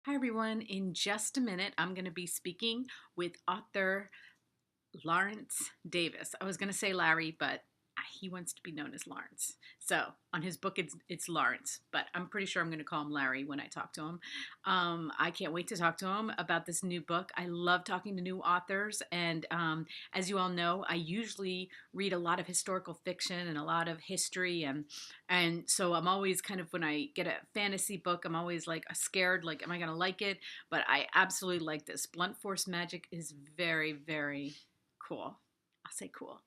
Hi, everyone. In just a minute, I'm going to be speaking with author Lawrence Davis. I was going to say Larry, but he wants to be known as Lawrence. So on his book, it's Lawrence, but I'm pretty sure I'm going to call him Larry when I talk to him. I can't wait to talk to him about this new book. I love talking to new authors, and as you all know, I usually read a lot of historical fiction and a lot of history, and so I'm always kind of when I get a fantasy book, I'm always like scared, like, am I going to like it? But I absolutely like this. Blunt Force Magic is very, very cool. I'll say cool.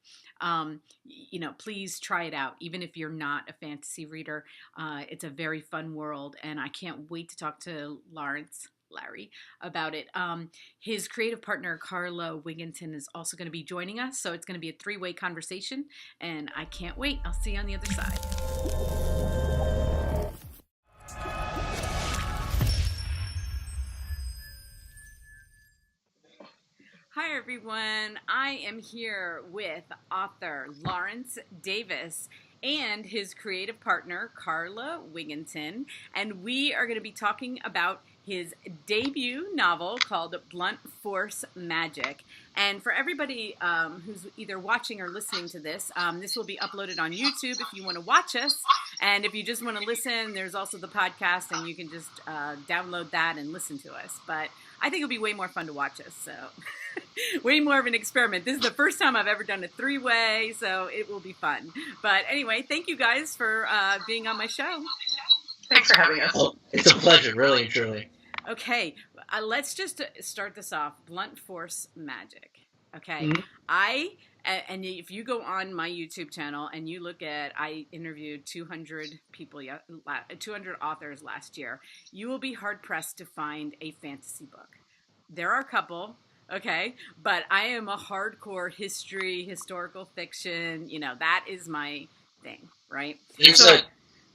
Please try it out, even if you're not a fantasy reader. It's a very fun world, and I can't wait to talk to Larry, about it. His creative partner, Karla Wigginton, is also going to be joining us, so it's going to be a three-way conversation, and I can't wait. I'll see you on the other side. Hi, everyone. I am here with author Lawrence Davis and his creative partner, Karla Wigginton, and we are going to be talking about his debut novel called Blunt Force Magic. And for everybody who's either watching or listening to this, this will be uploaded on YouTube if you want to watch us. And if you just want to listen, there's also the podcast, and you can just download that and listen to us. But I think it'll be way more fun to watch us, so way more of an experiment. This is the first time I've ever done a three-way, so it will be fun. But anyway, thank you guys for being on my show. Thanks for having us. Oh, it's a pleasure, really and truly. Okay, let's just start this off. Blunt Force Magic. Okay, Mm-hmm. And if you go on my YouTube channel and you look at, I interviewed 200 people, 200 authors last year, you will be hard pressed to find a fantasy book. There are a couple, okay, but I am a hardcore history, historical fiction. That is my thing, right?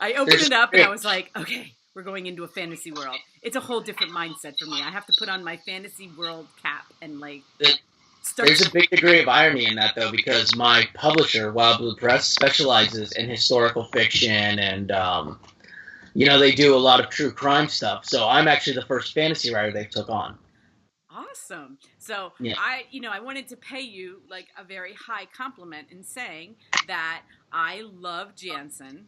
I opened it up and I was like, okay, we're going into a fantasy world. It's a whole different mindset for me. I have to put on my fantasy world cap and There's a big degree of irony in that, though, because my publisher, Wild Blue Press, specializes in historical fiction, and they do a lot of true crime stuff. So I'm actually the first fantasy writer they took on. Awesome. So yeah. I wanted to pay you like a very high compliment in saying that I love Jansen.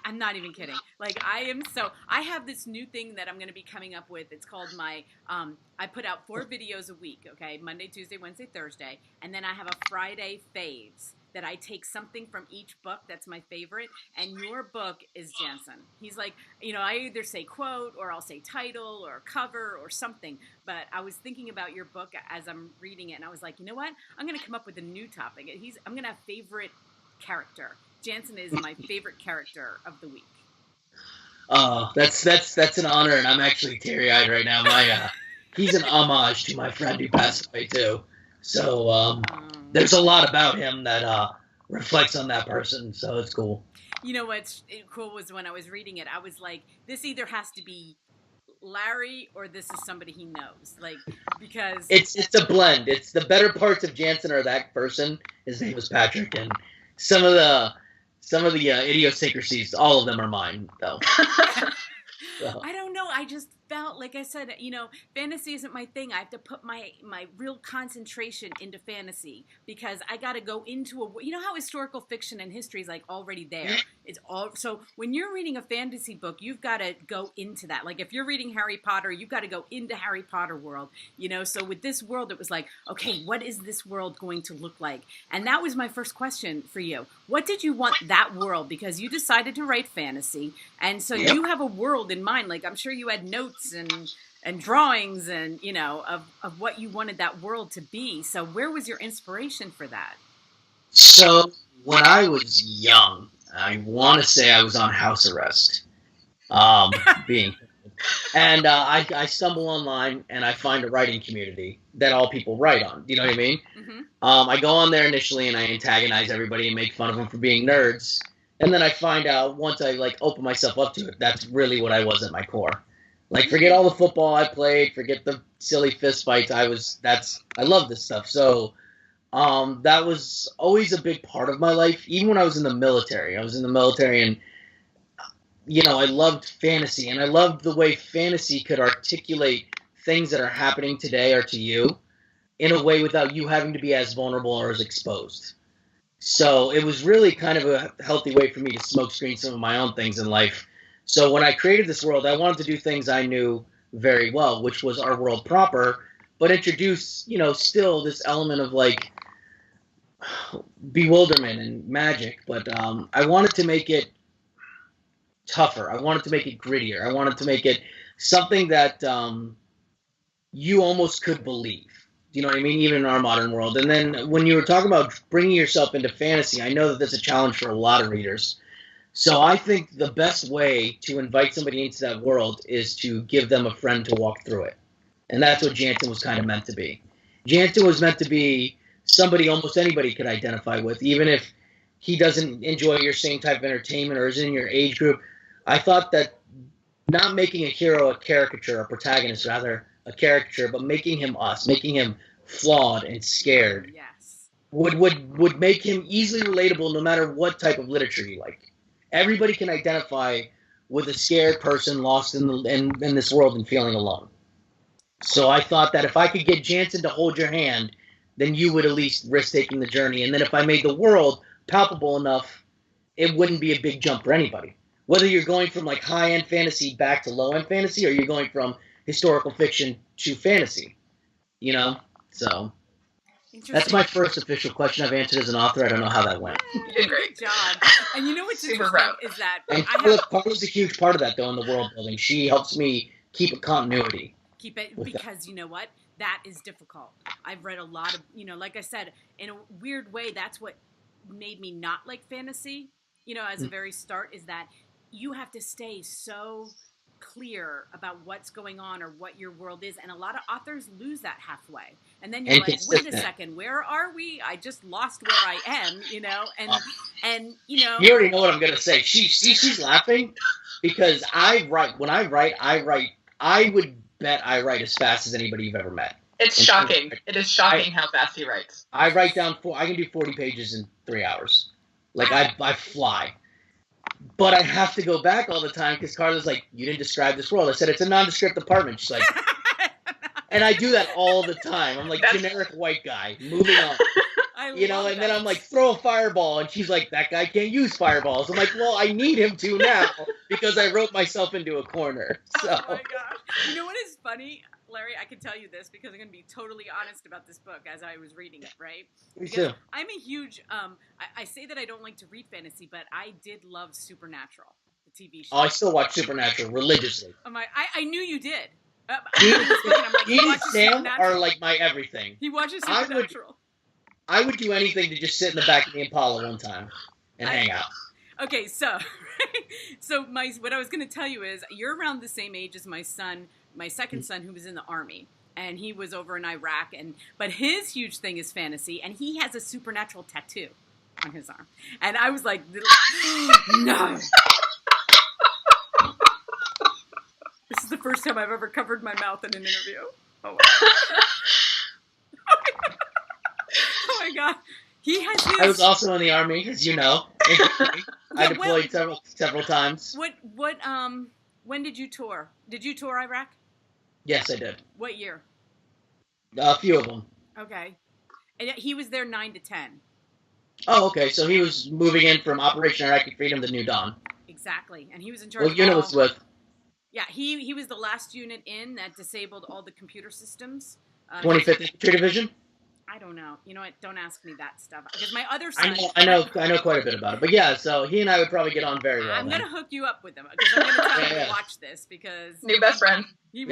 I'm not even kidding. I have this new thing that I'm going to be coming up with. It's called I put out 4 videos a week, okay? Monday, Tuesday, Wednesday, Thursday. And then I have a Friday faves that I take something from each book that's my favorite. And your book is Jansen. He's like, I either say quote or I'll say title or cover or something. But I was thinking about your book as I'm reading it. And I was like, you know what? I'm going to come up with a new topic. I'm going to have favorite character. Jansen is my favorite character of the week. Oh, that's an honor, and I'm actually teary-eyed right now. He's an homage to my friend who passed away too. So there's a lot about him that reflects on that person. So it's cool. You know what's cool was when I was reading it, I was like, this either has to be Larry or this is somebody he knows, because it's a blend. It's the better parts of Jansen are that person. His name was Patrick, and some of the idiosyncrasies, all of them are mine, though. So. I don't know. I just felt, like I said, fantasy isn't my thing. I have to put my real concentration into fantasy because I got to go into how historical fiction and history is like already there. It's all, so when you're reading a fantasy book, you've got to go into that. Like if you're reading Harry Potter, you've got to go into Harry Potter world, so with this world, it was like, okay, what is this world going to look like? And that was my first question for you. What did you want that world? Because you decided to write fantasy. And so you have a world in mind. Like I'm sure you had notes and drawings and, of what you wanted that world to be. So where was your inspiration for that? So when I was young, I want to say I was on house arrest, and I stumble online and I find a writing community that all people write on. You know what I mean? Mm-hmm. I go on there initially and I antagonize everybody and make fun of them for being nerds. And then I find out once I open myself up to it, that's really what I was at my core. Forget all the football I played, forget the silly fist fights. I love this stuff. So that was always a big part of my life. Even when I was in the military, and I loved fantasy, and I loved the way fantasy could articulate things that are happening today or to you in a way without you having to be as vulnerable or as exposed. So it was really kind of a healthy way for me to smoke screen some of my own things in life. So when I created this world, I wanted to do things I knew very well, which was our world proper, but introduce, still this element of like bewilderment and magic. But I wanted to make it tougher. I wanted to make it grittier. I wanted to make it something that you almost could believe. You know what I mean? Even in our modern world. And then when you were talking about bringing yourself into fantasy, I know that that's a challenge for a lot of readers. So I think the best way to invite somebody into that world is to give them a friend to walk through it. And that's what Jansen was kind of meant to be. Jansen was meant to be somebody almost anybody could identify with, even if he doesn't enjoy your same type of entertainment or is in your age group. I thought that not making a hero a caricature, a protagonist rather, a caricature, but making him us, making him flawed and scared, Yes. would make him easily relatable no matter what type of literature you like. Everybody can identify with a scared person lost in this world and feeling alone. So I thought that if I could get Jansen to hold your hand, then you would at least risk taking the journey. And then if I made the world palpable enough, it wouldn't be a big jump for anybody. Whether you're going from like high-end fantasy back to low-end fantasy, or you're going from historical fiction to fantasy, So that's my first official question I've answered as an author. I don't know how that went. You did great. Good job. And you know what's Super interesting proud. is that And Karla's a huge part of that, though, in the world building. She helps me keep a continuity. Keep it, because you know what? That is difficult. I've read a lot of, like I said, in a weird way, that's what made me not like fantasy, as a very start, is that you have to stay so clear about what's going on or what your world is, and a lot of authors lose that halfway, and then you're like, wait a second, where are we? I just lost where I am, and you already know what I'm gonna say. She's laughing because I would bet I write as fast as anybody you've ever met. It's shocking. It is shocking how fast he writes. I write down I can do 40 pages in 3 hours. Like I fly. But I have to go back all the time because Karla's like, you didn't describe this world. I said, it's a nondescript apartment. She's like, and I do that all the time. I'm like, generic white guy, moving on. And then I'm like, throw a fireball. And she's like, that guy can't use fireballs. I'm like, well, I need him to now because I wrote myself into a corner. So. Oh, my gosh. You know what is funny? Larry, I can tell you this because I'm going to be totally honest about this book as I was reading it, right? Because I'm a huge, I say that I don't like to read fantasy, but I did love Supernatural, the TV show. Oh, I still watch Supernatural religiously. I knew you did. He and Sam are like my everything. He watches Supernatural. I would do anything to just sit in the back of the Impala one time and hang out. Okay, so what I was going to tell you is you're around the same age as my son, my second son, who was in the Army, and he was over in Iraq, but his huge thing is fantasy, and he has a supernatural tattoo on his arm, and I was like, no. This is the first time I've ever covered my mouth in an interview. Oh my god. He has his... I was also in the Army, as you know. I deployed several times. When did you tour? Did you tour Iraq? Yes, I did. What year? A few of them. Okay. And he was there 9 to 10. Oh, okay. So he was moving in from Operation Iraqi Freedom to New Dawn. Exactly. And he was in charge of... What unit was with? Yeah, he was the last unit in that disabled all the computer systems. 25th Infantry Division? I don't know. You know what? Don't ask me that stuff. Because my other son... I know quite a bit about it. But yeah, so he and I would probably get on very well. I'm going to hook you up with him. Because I'm going to tell him to watch this. Because... New best friend. He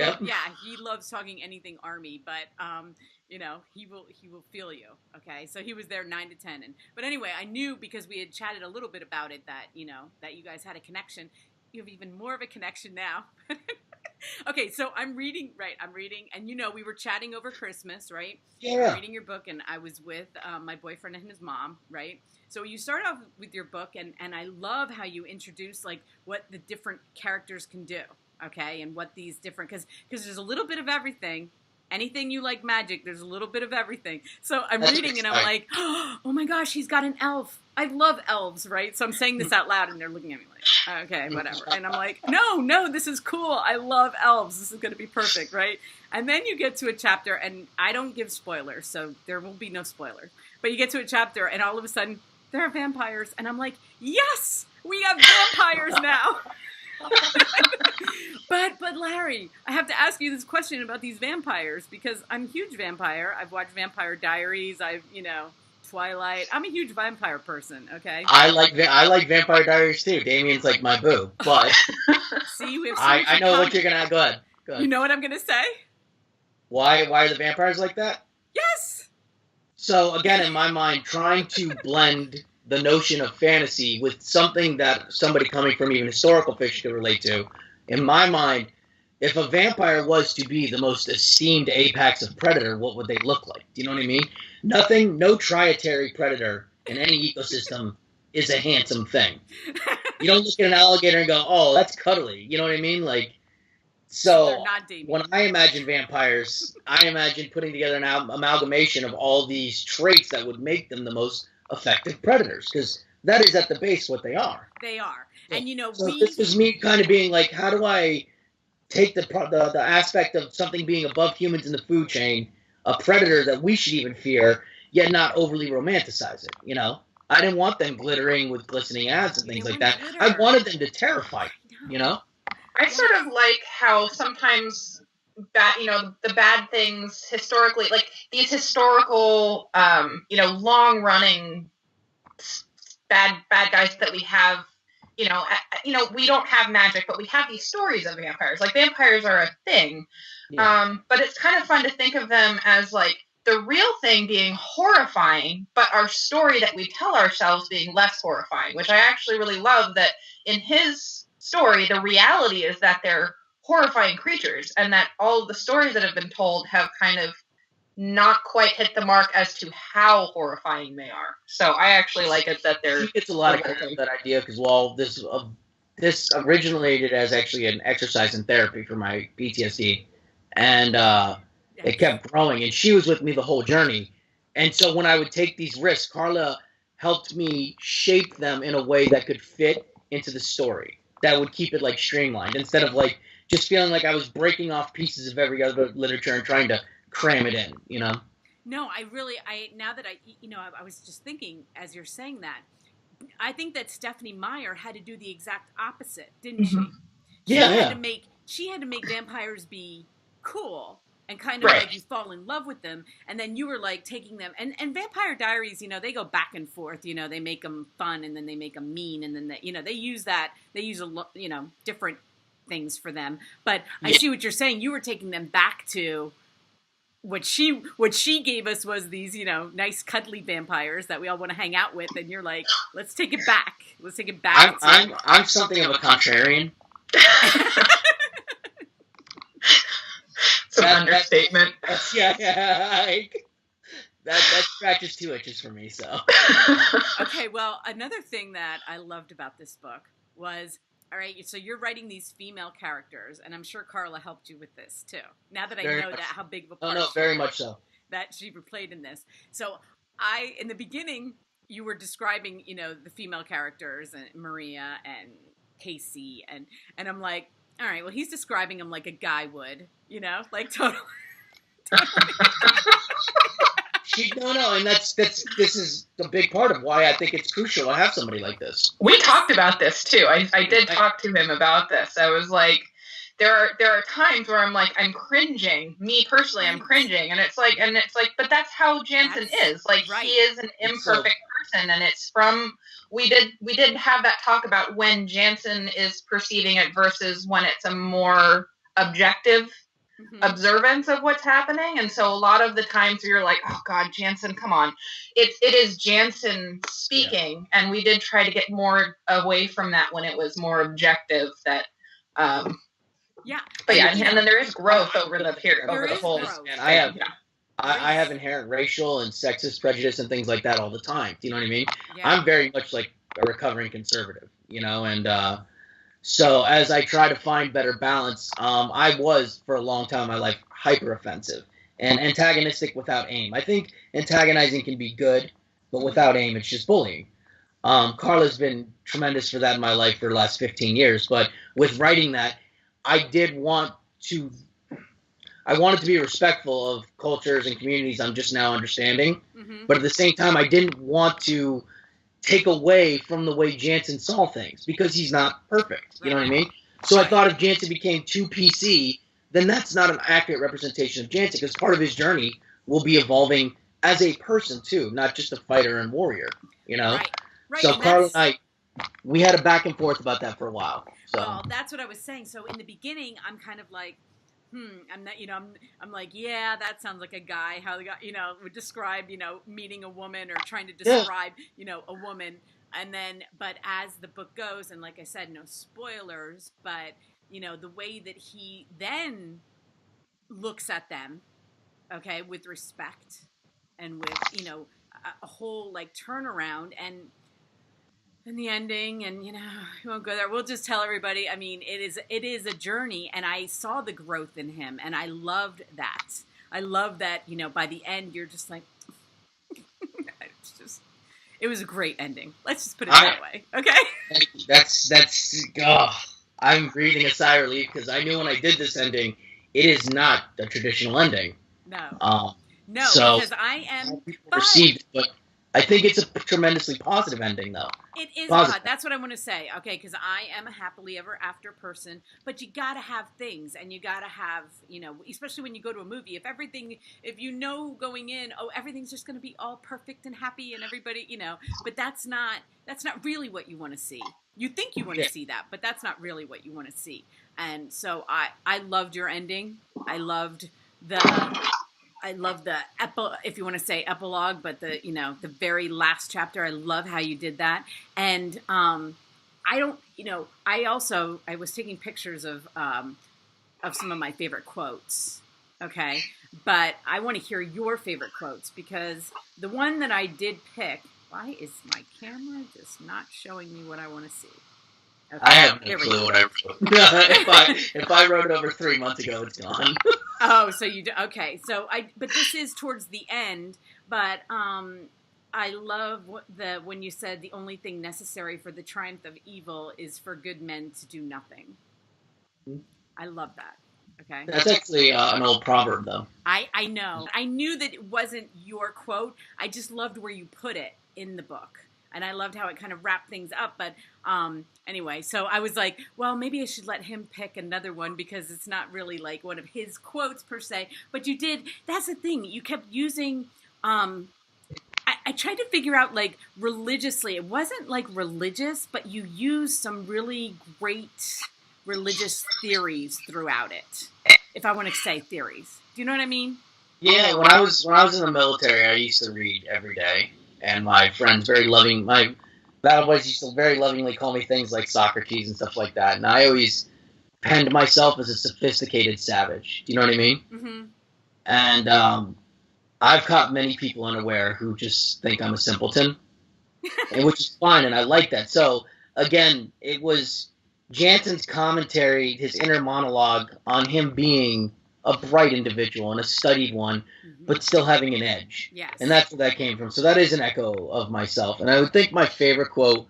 loves talking anything Army. But, he will feel you. Okay? So he was there 9 to 10. But anyway, I knew because we had chatted a little bit about it that, that you guys had a connection. You have even more of a connection now. Okay, so I'm reading, and we were chatting over Christmas, right? Yeah. Reading your book, and I was with my boyfriend and his mom, right? So you start off with your book, and I love how you introduce, like, what the different characters can do, okay? And what these different, because there's a little bit of everything, Anything you like magic, there's a little bit of everything. So I'm That's reading and I'm exciting. like, oh my gosh, he's got an elf. I love elves, right? So I'm saying this out loud and they're looking at me like, okay, whatever. And I'm like, no, this is cool. I love elves. This is going to be perfect, right? And then you get to a chapter, and I don't give spoilers, so there will be no spoilers. But you get to a chapter, and all of a sudden, there are vampires. And I'm like, yes, we have vampires now. But Larry, I have to ask you this question about these vampires, because I'm a huge vampire. I've watched Vampire Diaries. Twilight. I'm a huge vampire person. Okay. I like Vampire Diaries too. Damien's like my boo, but See, we have so I know much what you're gonna. Go ahead. You know what I'm gonna say? Why are the vampires like that? Yes. So again, in my mind, trying to blend the notion of fantasy with something that somebody coming from even historical fiction could relate to. In my mind, if a vampire was to be the most esteemed apex of predator, what would they look like? Do you know what I mean? No trietary predator in any ecosystem is a handsome thing. You don't look at an alligator and go, oh, that's cuddly. You know what I mean? Like, so when I imagine vampires, I imagine putting together an amalgamation of all these traits that would make them the most effective predators, because that is at the base what they are. They are. So, and this was me kind of being like, how do I take the aspect of something being above humans in the food chain, a predator that we should even fear, yet not overly romanticize it, you know? I didn't want them glittering with glistening abs and things like that. Glitter. I wanted them to terrify, you know? I sort of like how sometimes the bad things historically, like these historical, long-running bad guys that we have, we don't have magic, but we have these stories of vampires. Like, vampires are a thing. Yeah. But it's kind of fun to think of them as, like, the real thing being horrifying, but our story that we tell ourselves being less horrifying, which I actually really love that in his story, the reality is that they're horrifying creatures, and that all of the stories that have been told have kind of not quite hit the mark as to how horrifying they are. So I actually like it that they're... He gets a lot of credit for that idea, because this originated as actually an exercise in therapy for my PTSD, and it kept growing, and she was with me the whole journey. And so when I would take these risks, Karla helped me shape them in a way that could fit into the story, that would keep it like streamlined, instead of like just feeling like I was breaking off pieces of every other literature and trying to cram it in, you know? No, I was just thinking as you're saying that, I think that Stephanie Meyer had to do the exact opposite, didn't she? She had to make vampires be cool and kind of like you fall in love with them, and then you were like taking them, and Vampire Diaries, they go back and forth, they make them fun, and then they make them mean, and then they use different things for them. But I see what you're saying. You were taking them back to what she gave us was these, nice cuddly vampires that we all want to hang out with, and you're like, let's take it back. Let's take it back. I'm something of a contrarian. It's an understatement. That scratches 2 itches for me. So okay, well, another thing that I loved about this book was, all right, so you're writing these female characters, and I'm sure Karla helped you with this too. Now that I know that how big of a part very much so that she played in this. So in the beginning, you were describing, the female characters, and Maria and Casey, and I'm like, all right, well, he's describing them like a guy would, like totally. And this is the big part of why I think it's crucial to have somebody like this. We talked about this too. I did talk to him about this. I was like, there are times where I'm like, I'm cringing. Me personally, I'm cringing, and it's like, but that's how Jansen is. Like, he is an imperfect person, and it's from. We did have that talk about when Jansen is perceiving it versus when it's a more objective observance of what's happening. And so a lot of the times you're like, oh God, Jansen, come on. It is Jansen speaking, and we did try to get more away from that when it was more objective. That and then there is growth over the whole. And I have inherent racial and sexist prejudice and things like that all the time. Do you know what I mean? Yeah. I'm very much like a recovering conservative, and so as I try to find better balance, I was for a long time in my life hyper offensive, and antagonistic without aim. I think antagonizing can be good, but without aim, it's just bullying. Karla's been tremendous for that in my life for the last 15 years. But with writing that, I did want to. I wanted to be respectful of cultures and communities I'm just now understanding, but at the same time, I didn't want to take away from the way Jansen saw things because he's not perfect. You know what I mean? So I thought if Jansen became too PC, then that's not an accurate representation of Jansen because part of his journey will be evolving as a person too, not just a fighter and warrior. You know? Right. So Karla and I, we had a back and forth about that for a while. So. Well, that's what I was saying. So in the beginning, I'm kind of like, I'm not, I'm like, yeah, that sounds like a guy, how the guy, would describe, meeting a woman or trying to describe, a woman. And then, but as the book goes, and like I said, no spoilers, but, the way that he then looks at them, okay, with respect and with, a whole like turnaround and the ending, and we won't go there. We'll just tell everybody. I mean, it is a journey, and I saw the growth in him, and I loved that. I love that. By the end, you're just like, it was a great ending. Let's just put it that way. Okay. That's. Oh, I'm breathing a sigh of relief because I knew when I did this ending, it is not a traditional ending. No. No, so because I am received, but I think it's a tremendously positive ending, though. It is positive. That's what I want to say, okay? Because I am a happily ever after person, but you got to have things, and you got to have, especially when you go to a movie. If you know going in, everything's just going to be all perfect and happy, and everybody, but that's not really what you want to see. You think you want to see that, but that's not really what you want to see. And so I loved your ending. I loved the if you want to say epilogue, but the very last chapter. I love how you did that. And I was taking pictures of some of my favorite quotes. Okay. But I want to hear your favorite quotes because the one that I did pick, why is my camera just not showing me what I want to see? Okay, I have no clue what I wrote. if I wrote it over 3 months ago, it's gone. Oh, so you do. Okay. So but this is towards the end, but I love when you said the only thing necessary for the triumph of evil is for good men to do nothing. I love that. Okay. That's actually an old proverb, though. I know. I knew that it wasn't your quote. I just loved where you put it in the book. And I loved how it kind of wrapped things up. But anyway, so I was like, well, maybe I should let him pick another one because it's not really like one of his quotes per se. But you did. That's the thing. You kept using. I tried to figure out like religiously. It wasn't like religious, but you used some really great religious theories throughout it. If I want to say theories. Do you know what I mean? Yeah. When I was in the military, I used to read every day. And my friends, my battle boys used to very lovingly call me things like Socrates and stuff like that. And I always penned myself as a sophisticated savage. Do you know what I mean? Mm-hmm. And I've caught many people unaware who just think I'm a simpleton, which is fine, and I like that. So, again, it was Jansen's commentary, his inner monologue on him being a bright individual and a studied one, but still having an edge. Yes. And that's where that came from. So that is an echo of myself. And I would think my favorite quote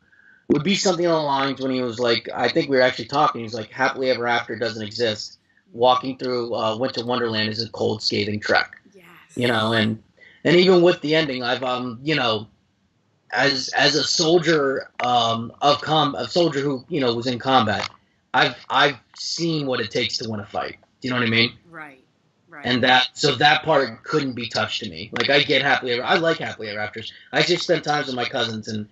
would be something along the lines when he was like, I think we were actually talking, he was like, happily ever after doesn't exist. Walking through Winter Wonderland is a cold, scathing trek. Yes. And even with the ending, I've, as a soldier a soldier who, was in combat, I've seen what it takes to win a fight. Do you know what I mean? Right. And that part couldn't be touched to me. Like I get I like happily ever afters. I just spent times with my cousins and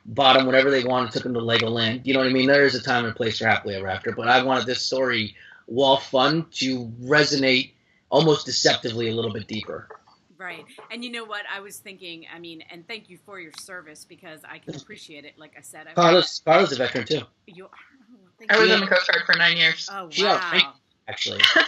bought them whatever they wanted, took them to Legoland. You know what I mean? There is a time and place for happily ever after, but I wanted this story, while fun, to resonate almost deceptively a little bit deeper. Right. And you know what? I was thinking, and thank you for your service because I can appreciate it. Like I said, Karla's a veteran too. I was in the Coast Guard for 9 years. Oh, wow. Actually. Wow.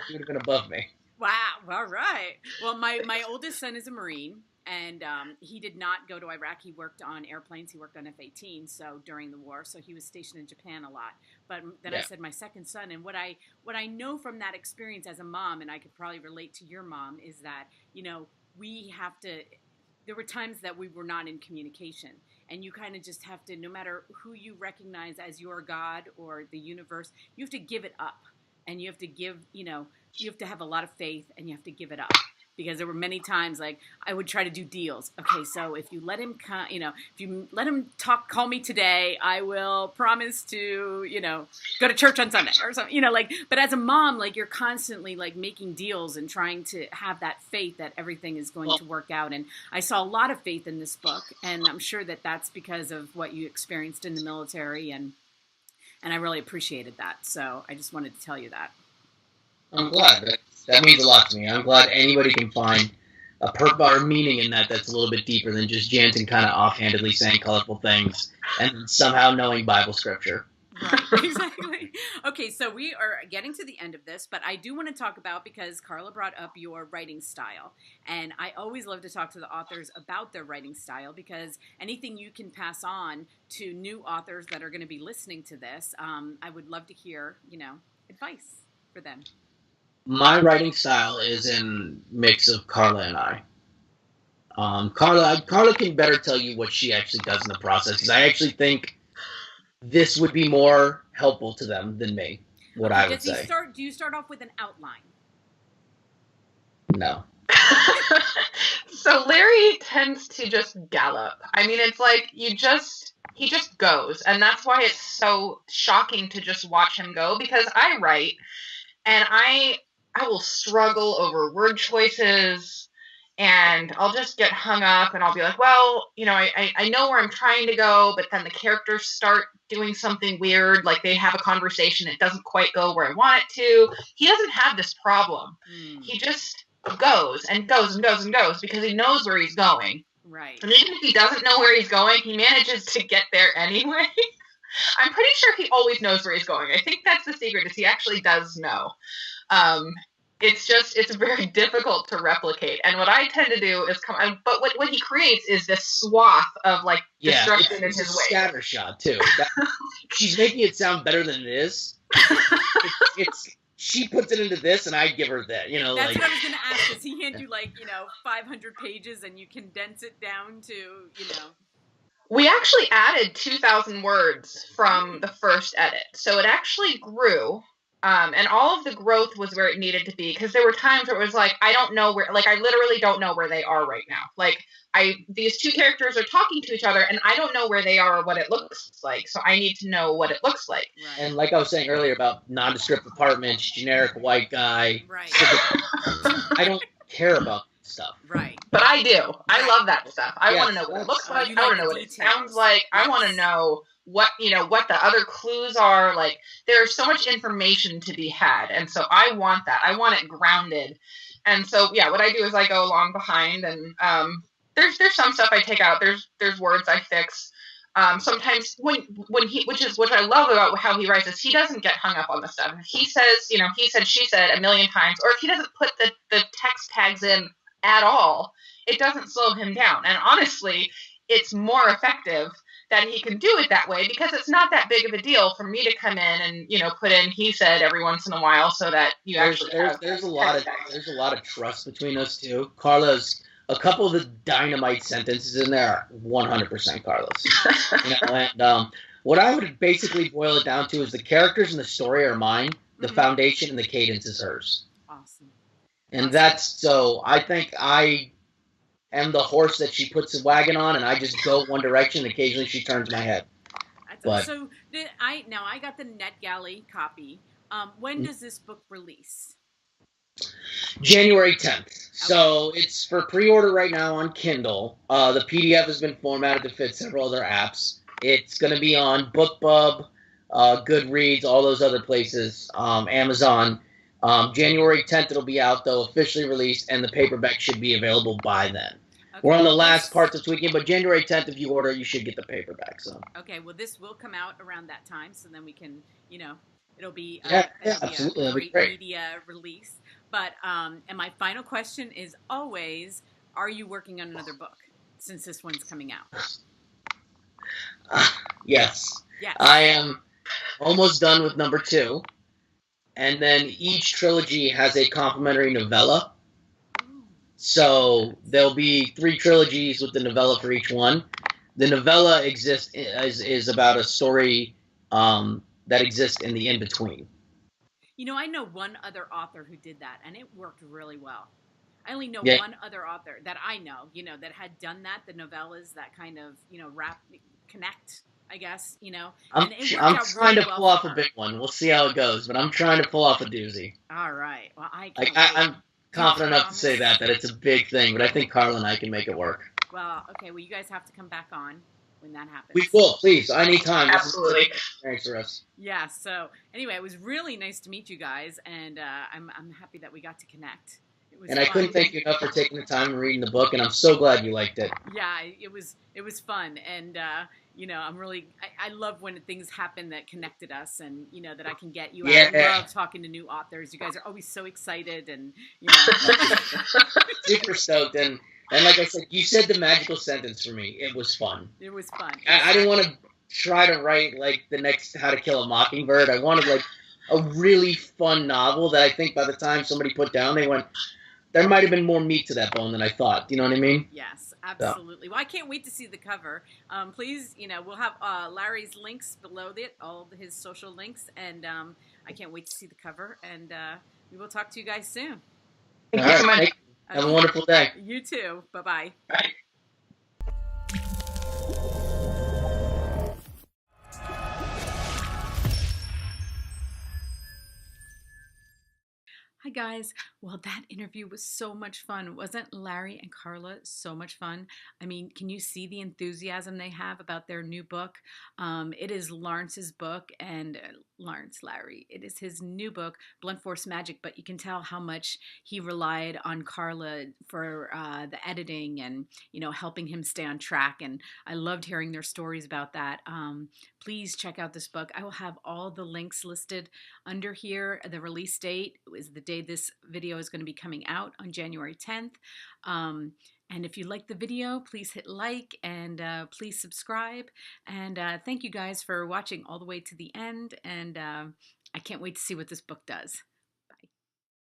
She would have been above me. Wow. All right. Well, my oldest son is a Marine, And he did not go to Iraq. He worked on airplanes. He worked on F-18. So during the war, so he was stationed in Japan a lot. But then I said my second son, and what I know from that experience as a mom, and I could probably relate to your mom, is that we have to. There were times that we were not in communication, and you kind of just have to, no matter who you recognize as your God or the universe, you have to give it up, and you have to give. You have to have a lot of faith, and you have to give it up. Because there were many times, like, I would try to do deals. Okay, so if you let him, if you let him call me today, I will promise to, go to church on Sunday or something, but as a mom, like, you're constantly, like, making deals and trying to have that faith that everything is going to work out. And I saw a lot of faith in this book, and I'm sure that that's because of what you experienced in the military, and I really appreciated that. So I just wanted to tell you that. I'm glad. That means a lot to me. I'm glad anybody can find a purpose or meaning in that that's a little bit deeper than just Jansen kind of offhandedly saying colorful things and somehow knowing Bible scripture. Right, exactly. Okay, so we are getting to the end of this, but I do want to talk about, because Karla brought up your writing style, and I always love to talk to the authors about their writing style, because anything you can pass on to new authors that are going to be listening to this, I would love to hear, advice for them. My writing style is in mix of Karla and I. Karla can better tell you what she actually does in the process, because I actually think this would be more helpful to them than me, I would say. Do you start off with an outline? No. So Larry tends to just gallop. I mean, it's like he just goes, and that's why it's so shocking to just watch him go, because I write, and I will struggle over word choices, and I'll just get hung up, and I'll be like, well, I know where I'm trying to go, but then the characters start doing something weird, like they have a conversation, it doesn't quite go where I want it to. He doesn't have this problem. He just goes and goes and goes and goes because he knows where he's going. Right. And even if he doesn't know where he's going, he manages to get there anyway. I'm pretty sure he always knows where he's going. I think that's the secret, is he actually does know. It's very difficult to replicate. And what I tend to do is but what he creates is this swath of, like, destruction in his way. Scatter shot too. She's making it sound better than it is. She puts it into this, and I give her that. That's what I was going to ask. Does he hand you 500 pages, and you condense it down to We actually added 2,000 words from the first edit, so it actually grew. And all of the growth was where it needed to be, because there were times where it was like, I don't know where, like, I literally don't know where they are right now. Like, these two characters are talking to each other, and I don't know where they are or what it looks like, so I need to know what it looks like. Right. And like I was saying earlier about nondescript apartments, generic white guy. Right. I don't care about stuff. Right. But I do. I love that stuff. I want to know what it looks like. I want to know what it sounds like. Yes. I want to know what the other clues are. Like, there's so much information to be had, and so I want that. I want it grounded. And so, yeah, what I do is I go along behind, and there's some stuff I take out. There's words I fix. Sometimes when he, which I love about how he writes, is he doesn't get hung up on the stuff. If he says, he said, she said a million times, or if he doesn't put the text tags in at all, it doesn't slow him down. And honestly, it's more effective that he can do it that way, because it's not that big of a deal for me to come in and put in he said every once in a while, so that there's a lot of trust between us two. Karla's a couple of the dynamite sentences in there are 100% Karla's. And what I would basically boil it down to is the characters in the story are mine, the foundation and the cadence is hers. Awesome. And that's so. I think I am the horse that she puts the wagon on, and I just go one direction. And occasionally, she turns my head. So I got the NetGalley copy. When does this book release? January 10th. Okay. So it's for pre-order right now on Kindle. The PDF has been formatted to fit several other apps. It's going to be on BookBub, Goodreads, all those other places, Amazon. January 10th it'll be out, though, officially released, and the paperback should be available by then. Okay. We're on the last parts of tweaking, but January 10th, if you order, you should get the paperback. So. Okay, well, this will come out around that time, so then we can, it'll be, absolutely. A great media release. But, and my final question is always, are you working on another book since this one's coming out? Yes. Yes. I am almost done with number 2. And then each trilogy has a complementary novella. Ooh. So there'll be 3 trilogies with the novella for each one. The novella is about a story that exists in the in-between. You know, I know one other author who did that, and it worked really well. I only know Yeah. one other author that I know, that had done that, the novellas that kind of, connect, I guess, I'm and it worked I'm out trying really to well pull off for a her. big one. We'll see how it goes, but I'm trying to pull off a doozy. All right. Well, I Like can't wait. I'm confident enough to say promise? that it's a big thing, but I think Karla and I can make it work. Well, okay. Well, you guys have to come back on when that happens. We will, please, anytime. Absolutely. Thanks for us. Yeah. So anyway, it was really nice to meet you guys, and I'm happy that we got to connect. It was And I fun. couldn't thank you enough for taking the time and reading the book, and I'm so glad you liked it. Yeah, it was fun, and I'm really I love when things happen that connected us, and that I can get you. Yeah. I love talking to new authors. You guys are always so excited, and you know. Super stoked, and like I said, you said the magical sentence for me. It was fun. It was fun. I didn't want to try to write like the next How to Kill a Mockingbird. I wanted like a really fun novel that I think by the time somebody put down, they went, there might have been more meat to that bone than I thought. Do you know what I mean? Yes, absolutely. Well, I can't wait to see the cover. Please, we'll have Larry's links below it, all his social links, and I can't wait to see the cover. And we will talk to you guys soon. Thank you so much. Have a wonderful day. You too. Bye-bye. Bye. Hi, guys. Well, that interview was so much fun. Wasn't Larry and Karla so much fun? I mean, can you see the enthusiasm they have about their new book? It is Lawrence's book, and Larry, it is his new book, Blunt Force Magic, but you can tell how much he relied on Karla for the editing and, helping him stay on track. And I loved hearing their stories about that. Please check out this book. I will have all the links listed under here. The release date is the day this video is going to be coming out on January 10th. And if you like the video, please hit like and please subscribe. And thank you guys for watching all the way to the end. And I can't wait to see what this book does.